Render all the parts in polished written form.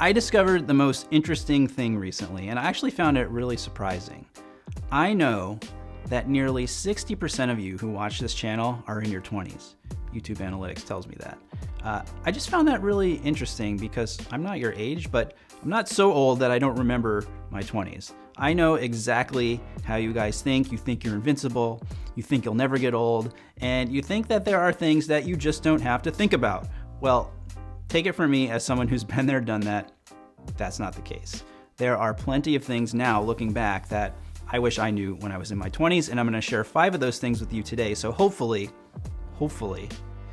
I discovered the most interesting thing recently, and I actually found it really surprising. I know that nearly 60% of you who watch this channel are in your 20s. YouTube analytics tells me that. I just found that really interesting because I'm not your age, but I'm not so old that I don't remember my 20s. I know exactly how you guys think. You think you're invincible, you think you'll never get old, and you think that there are things that you just don't have to think about. Well, take it from me as someone who's been there, done that, that's not the case. There are plenty of things now looking back that I wish I knew when I was in my 20s, and I'm gonna share 5 of those things with you today. So hopefully,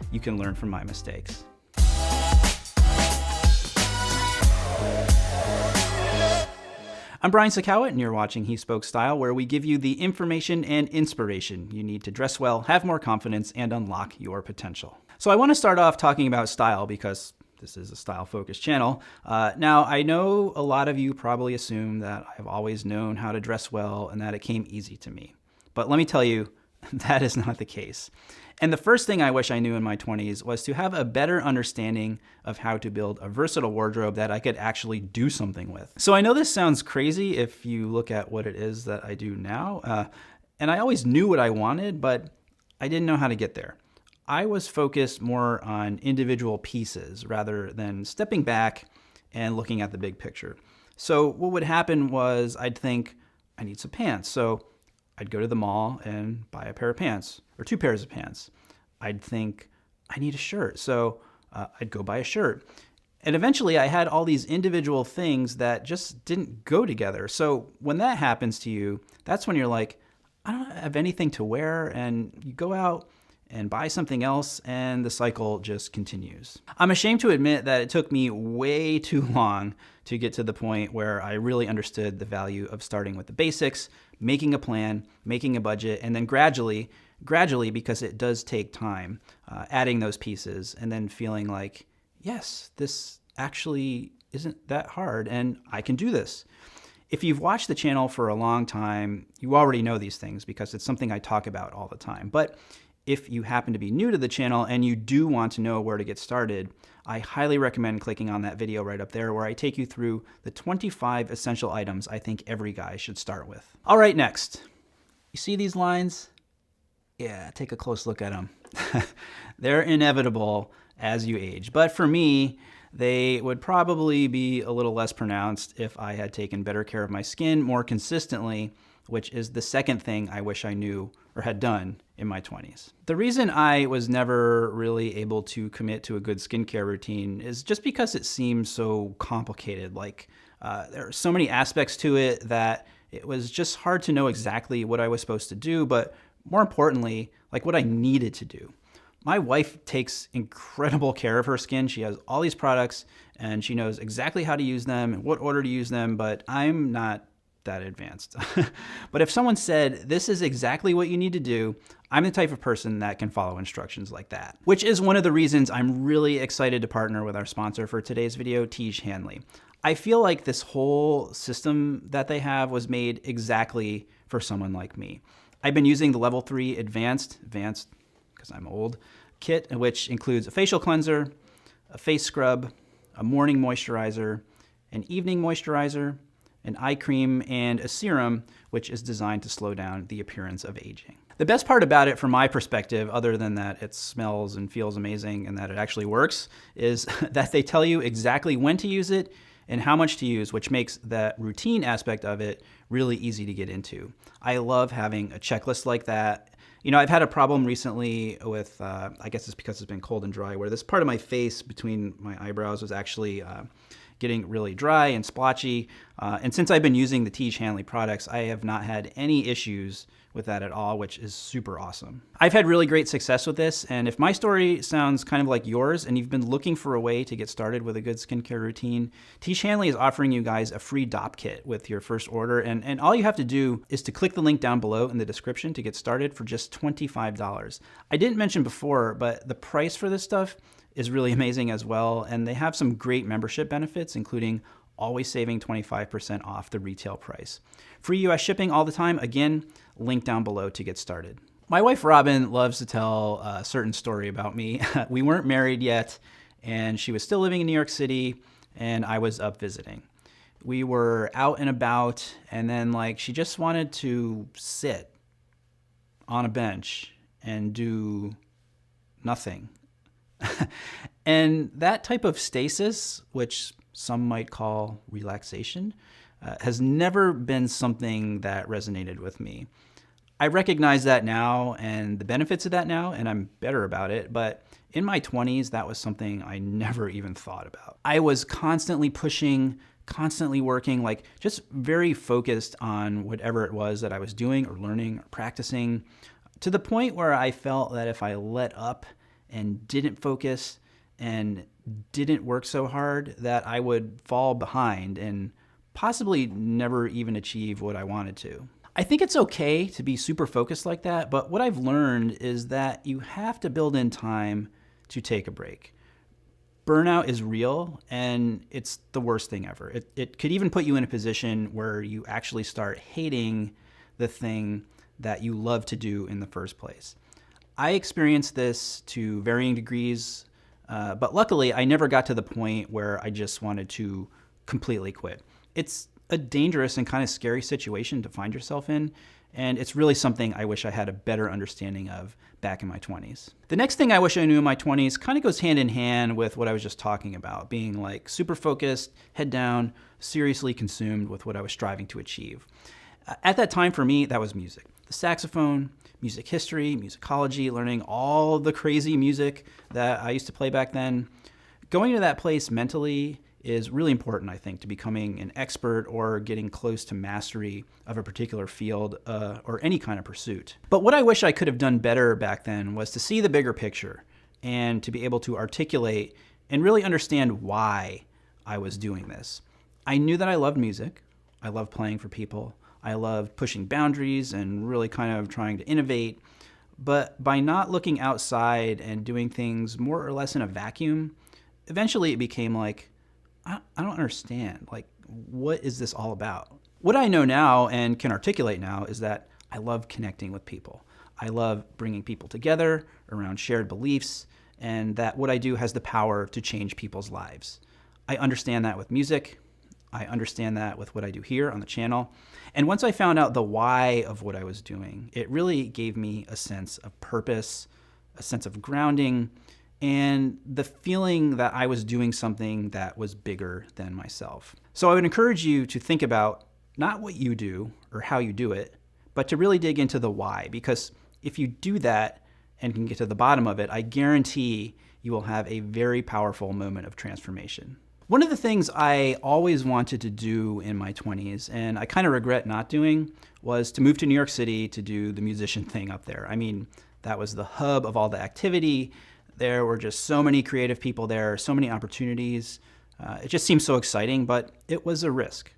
you can learn from my mistakes. I'm Brian Sakowit, and you're watching He Spoke Style, where we give you the information and inspiration you need to dress well, have more confidence, and unlock your potential. So I want to start off talking about style because this is a style-focused channel. Now, I know a lot of you probably assume that I've always known how to dress well and that it came easy to me. But let me tell you, that is not the case. And the first thing I wish I knew in my 20s was to have a better understanding of how to build a versatile wardrobe that I could actually do something with. So I know this sounds crazy if you look at what it is that I do now. And I always knew what I wanted, but I didn't know how to get there. I was focused more on individual pieces rather than stepping back and looking at the big picture. So what would happen was I'd think, I need some pants. So I'd go to the mall and buy a pair of pants or 2 pairs of pants. I'd think, I need a shirt. So I'd go buy a shirt. And eventually I had all these individual things that just didn't go together. So when that happens to you, that's when you're like, I don't have anything to wear. And you go out and buy something else, and the cycle just continues. I'm ashamed to admit that it took me way too long to get to the point where I really understood the value of starting with the basics, making a plan, making a budget, and then gradually, because it does take time, adding those pieces, and then feeling like, yes, this actually isn't that hard, and I can do this. If you've watched the channel for a long time, you already know these things because it's something I talk about all the time. But if you happen to be new to the channel and you do want to know where to get started, I highly recommend clicking on that video right up there where I take you through the 25 essential items I think every guy should start with. All right, next. You see these lines? Yeah, take a close look at them. They're inevitable as you age. But for me, they would probably be a little less pronounced if I had taken better care of my skin more consistently, which is the second thing I wish I knew or had done in my 20s. The reason I was never really able to commit to a good skincare routine is just because it seems so complicated. Like there are so many aspects to it that it was just hard to know exactly what I was supposed to do, but more importantly, like what I needed to do. My wife takes incredible care of her skin. She has all these products and she knows exactly how to use them and what order to use them, but I'm not that advanced. But if someone said, this is exactly what you need to do, I'm the type of person that can follow instructions like that. Which is one of the reasons I'm really excited to partner with our sponsor for today's video, Tiege Hanley. I feel like this whole system that they have was made exactly for someone like me. I've been using the level 3 advanced because I'm old, kit, which includes a facial cleanser, a face scrub, a morning moisturizer, an evening moisturizer, an eye cream, and a serum, which is designed to slow down the appearance of aging. The best part about it from my perspective, other than that it smells and feels amazing and that it actually works, is that they tell you exactly when to use it and how much to use, which makes that routine aspect of it really easy to get into. I love having a checklist like that. You know, I've had a problem recently with, I guess it's because it's been cold and dry, where this part of my face between my eyebrows was actually getting really dry and splotchy. And since I've been using the Tiege Hanley products, I have not had any issues with that at all, which is super awesome. I've had really great success with this, and if my story sounds kind of like yours and you've been looking for a way to get started with a good skincare routine, Tiege Hanley is offering you guys a free DOP kit with your first order, and all you have to do is to click the link down below in the description to get started for just $25. I didn't mention before, but the price for this stuff is really amazing as well, and they have some great membership benefits, including always saving 25% off the retail price. Free US shipping all the time. Again, link down below to get started. My wife Robin loves to tell a certain story about me. We weren't married yet, and she was still living in New York City, and I was up visiting. We were out and about, and then like she just wanted to sit on a bench and do nothing. And that type of stasis, which some might call relaxation, has never been something that resonated with me. I recognize that now and the benefits of that now, and I'm better about it, but in my 20s, that was something I never even thought about. I was constantly pushing, constantly working, like just very focused on whatever it was that I was doing or learning or practicing, to the point where I felt that if I let up and didn't focus and didn't work so hard, that I would fall behind and possibly never even achieve what I wanted to. I think it's okay to be super focused like that, but what I've learned is that you have to build in time to take a break. Burnout is real, and it's the worst thing ever. It could even put you in a position where you actually start hating the thing that you love to do in the first place. I experienced this to varying degrees, but luckily I never got to the point where I just wanted to completely quit. It's a dangerous and kind of scary situation to find yourself in, and it's really something I wish I had a better understanding of back in my 20s. The next thing I wish I knew in my 20s kind of goes hand in hand with what I was just talking about, being like super focused, head down, seriously consumed with what I was striving to achieve. At that time for me, that was music. The saxophone, music history, musicology, learning all the crazy music that I used to play back then. Going to that place mentally is really important, I think, to becoming an expert or getting close to mastery of a particular field or any kind of pursuit. But what I wish I could have done better back then was to see the bigger picture and to be able to articulate and really understand why I was doing this. I knew that I loved music. I loved playing for people. I loved pushing boundaries and really kind of trying to innovate. But by not looking outside and doing things more or less in a vacuum, eventually it became like, I don't understand. Like, what is this all about? What I know now and can articulate now is that I love connecting with people. I love bringing people together around shared beliefs, and that what I do has the power to change people's lives. I understand that with music. I understand that with what I do here on the channel. And once I found out the why of what I was doing, it really gave me a sense of purpose, a sense of grounding, and the feeling that I was doing something that was bigger than myself. So I would encourage you to think about not what you do or how you do it, but to really dig into the why, because if you do that and can get to the bottom of it, I guarantee you will have a very powerful moment of transformation. One of the things I always wanted to do in my 20s, and I kind of regret not doing, was to move to New York City to do the musician thing up there. I mean, that was the hub of all the activity. There were just so many creative people there, so many opportunities. It just seemed so exciting, but it was a risk.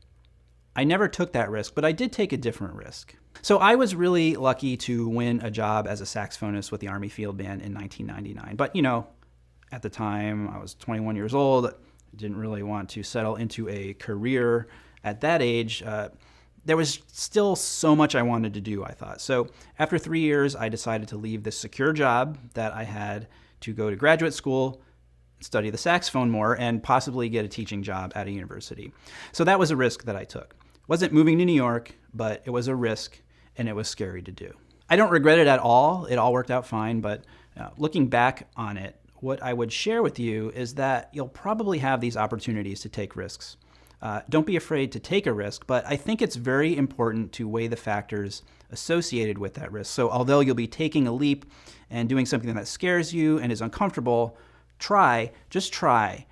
I never took that risk, but I did take a different risk. So I was really lucky to win a job as a saxophonist with the Army Field Band in 1999. But you know, at the time I was 21 years old, didn't really want to settle into a career at that age. There was still so much I wanted to do, I thought. So after 3 years, I decided to leave this secure job that I had to go to graduate school, study the saxophone more, and possibly get a teaching job at a university. So that was a risk that I took. It wasn't moving to New York, but it was a risk, and it was scary to do. I don't regret it at all. It all worked out fine, but looking back on it, what I would share with you is that you'll probably have these opportunities to take risks. Don't be afraid to take a risk, but I think it's very important to weigh the factors associated with that risk. So although you'll be taking a leap and doing something that scares you and is uncomfortable, just try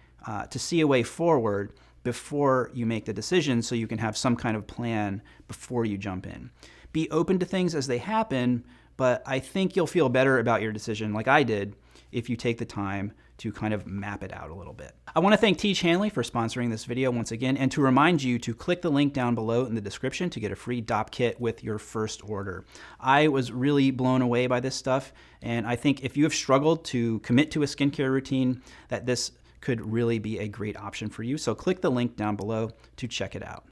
to see a way forward before you make the decision so you can have some kind of plan before you jump in. Be open to things as they happen, but I think you'll feel better about your decision, like I did, if you take the time to kind of map it out a little bit. I want to thank Teach Hanley for sponsoring this video once again, and to remind you to click the link down below in the description to get a free DOP kit with your first order. I was really blown away by this stuff, and I think if you have struggled to commit to a skincare routine, that this could really be a great option for you. So click the link down below to check it out.